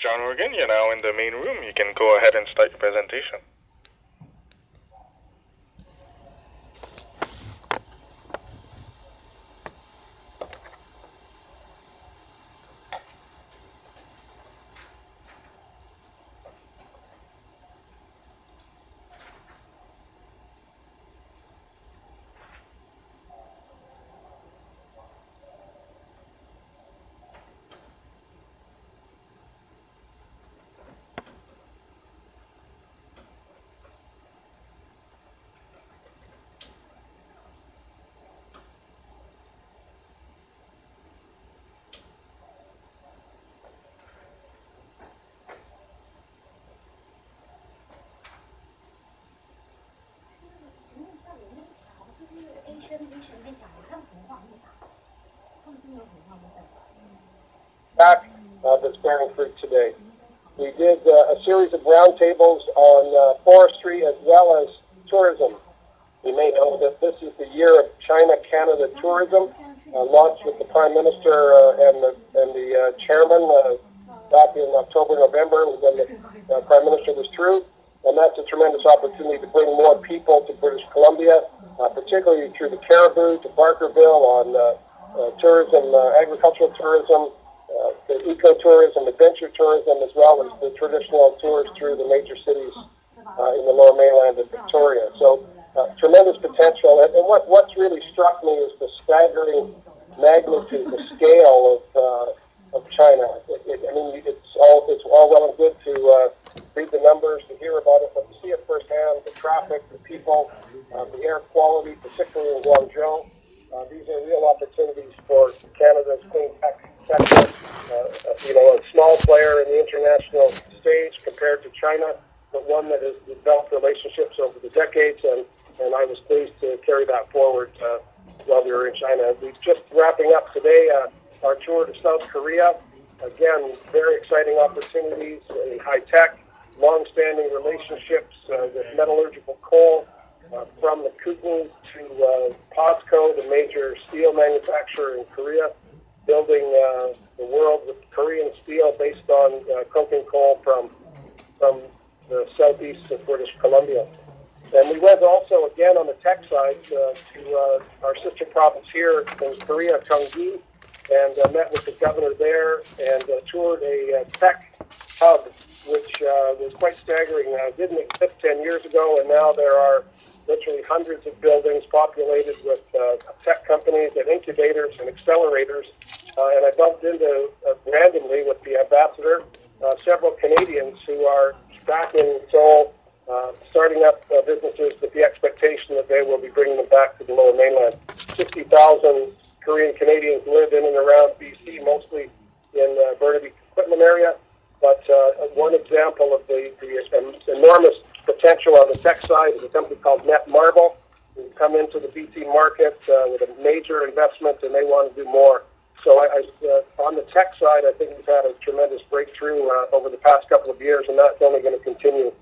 John Morgan, you're now in the main room. You can go ahead and start your presentation. Back that's bearing fruit today. We did a series of roundtables on forestry as well as tourism. You may know that this is the year of China-Canada tourism, launched with the Prime Minister and the Chairman back in October, November, when the Prime Minister was through. And that's a tremendous opportunity to bring more people to British Columbia, particularly through the Caribou to Barkerville on tourism, agricultural tourism, the ecotourism, adventure tourism, as well as the traditional tours through the major cities in the Lower Mainland of Victoria. So tremendous potential. And what's really struck me is the staggering magnitude, the scale of China. It's all well and good to read the numbers, to hear about it, but to see it firsthand, the traffic, the people, the air quality, particularly in Guangzhou. These are real opportunities for Canada's clean tech sector. A small player in the international stage compared to China, but one that has developed relationships over the decades, and I was pleased to carry that forward while we were in China. We're just wrapping up today our tour to South Korea. Again, very exciting opportunities in high tech, long-standing relationships with metallurgical coal, from the Kootenays to POSCO, the major steel manufacturer in Korea, building the world with Korean steel based on coking coal from the southeast of British Columbia. And we went also, again, on the tech side to our sister province here in Korea, Gyeonggi, and met with the governor there and toured a tech hub, which was quite staggering. It didn't exist 10 years ago, and now there are literally hundreds of buildings populated with tech companies and incubators and accelerators. And I bumped into, randomly with the ambassador, several Canadians who are back in Seoul, starting up businesses with the expectation that they will be bringing them back to the Lower Mainland. 60,000 Korean Canadians live in and around BC, mostly in Burnaby equipment area. But one example of the enormous potential on the tech side is a company called Netmarble. We come into the BC market with a major investment, and they want to do more. So on the tech side, I think we've had a tremendous breakthrough over the past couple of years, and that's only going to continue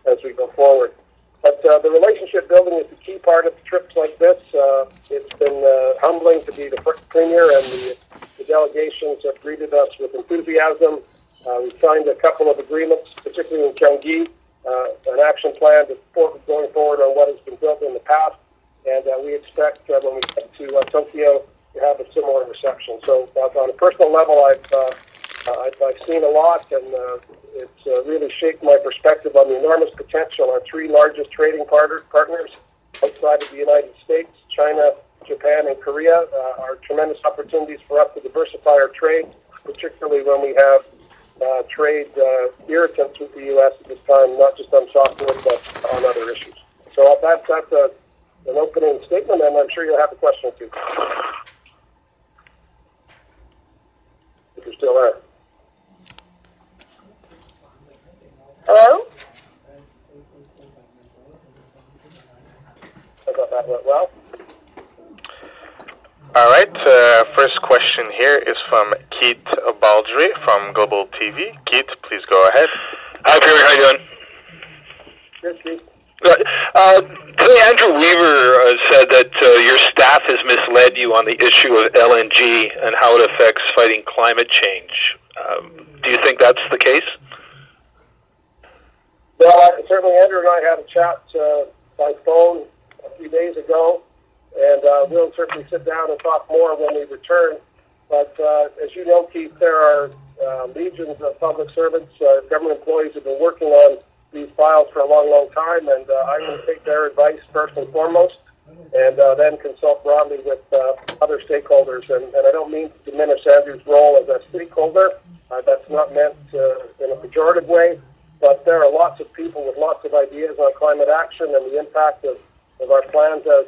as we go forward. But the relationship building is the key part of trips like this. It's been humbling to be the Premier, and the delegations have greeted us with enthusiasm. We signed a couple of agreements, particularly in Gyeonggi, an action plan going forward on what has been built in the past, and we expect when we get to Tokyo to have a similar reception. So on a personal level, I've seen a lot, and it's really shaped my perspective on the enormous potential. Our three largest trading partners outside of the United States, China, Japan, and Korea, are tremendous opportunities for us to diversify our trade, particularly when we have trade irritants with the U.S. at this time, not just on softwood, but on other issues. So that's an opening statement, and I'm sure you'll have a question or two. If you're still there. Hello? I thought that went well. All right, first question here is from Keith Baldry from Global TV. Keith, please go ahead. Hi, Peter. How you doing? Good, Keith. Good. Today, Andrew Weaver said that your staff has misled you on the issue of LNG and how it affects fighting climate change. Do you think that's the case? and I had a chat by phone a few days ago, and we'll certainly sit down and talk more when we return. But as you know, Keith, there are legions of public servants, government employees who have been working on these files for a long, long time, and I will take their advice first and foremost, and then consult broadly with other stakeholders. And I don't mean to diminish Andrew's role as a stakeholder. That's not meant in a pejorative way, but there are lots of people with lots of ideas on climate action and the impact of our plans as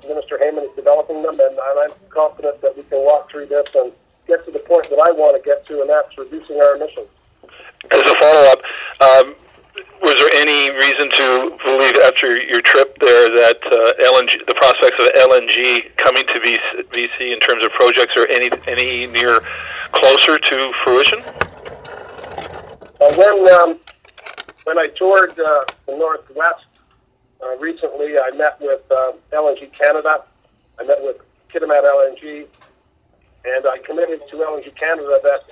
Minister Heyman is developing them, and I'm confident that we can walk through this and get to the point that I want to get to, and that's reducing our emissions. As a follow-up, was there any reason to believe after your trip there that LNG, the prospects of LNG coming to BC in terms of projects are any near closer to fruition? When I toured the Northwest recently, I met with LNG Canada. I met with Kitimat LNG, and I committed to LNG Canada that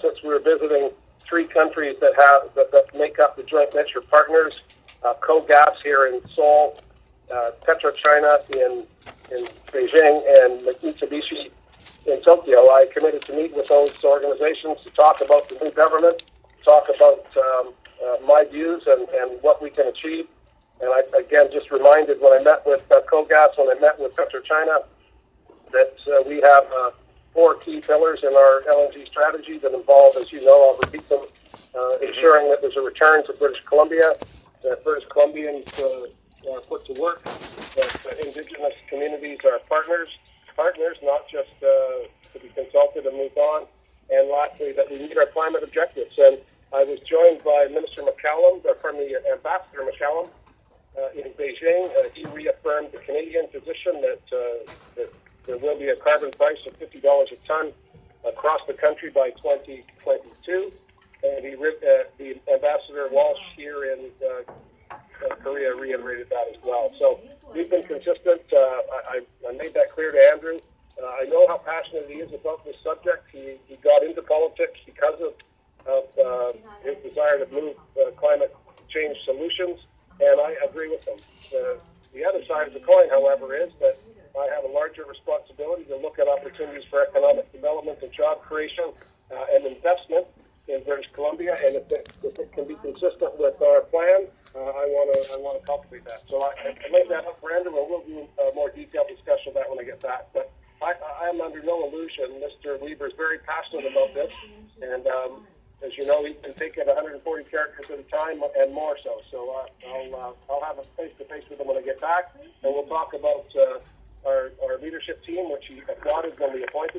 since we were visiting three countries that make up the joint venture partners, KOGAS here in Seoul, PetroChina in Beijing, and Mitsubishi in Tokyo, I committed to meet with those organizations to talk about the new government, talk about my views and what we can achieve. And I, again, just reminded when I met with KOGAS, when I met with PetroChina, that we have 4 key pillars in our LNG strategy that involve, as you know, I'll repeat them, ensuring that there's a return to British Columbia, that British Columbians are put to work, that Indigenous communities are partners, not just to be consulted and moved on, and lastly, that we meet our climate objectives. And I was joined by Minister McCallum, Ambassador McCallum, in Beijing. He reaffirmed the Canadian position that there will be a carbon price of $50 a ton across the country by 2022. And the Ambassador Walsh here in Korea reiterated that as well. So we've been consistent. I made that clear to Andrew. I know how passionate he is about this subject. He got into politics because of his desire to move climate change solutions, and I agree with him. The other side of the coin, however, is that I have a larger responsibility to look at opportunities for economic development and job creation and investment in British Columbia, and if it can be consistent with our plan, I want to cultivate that. So I laid that up for Andrew, and we'll do a more detailed discussion of that when I get back. But I am under no illusion. Mr. Weaver is very passionate about this, and as you know, he's been taking 140 characters at a time and more so. So I'll have a face-to-face with him when I get back, and we'll talk about our leadership team, which he applauded when we appointed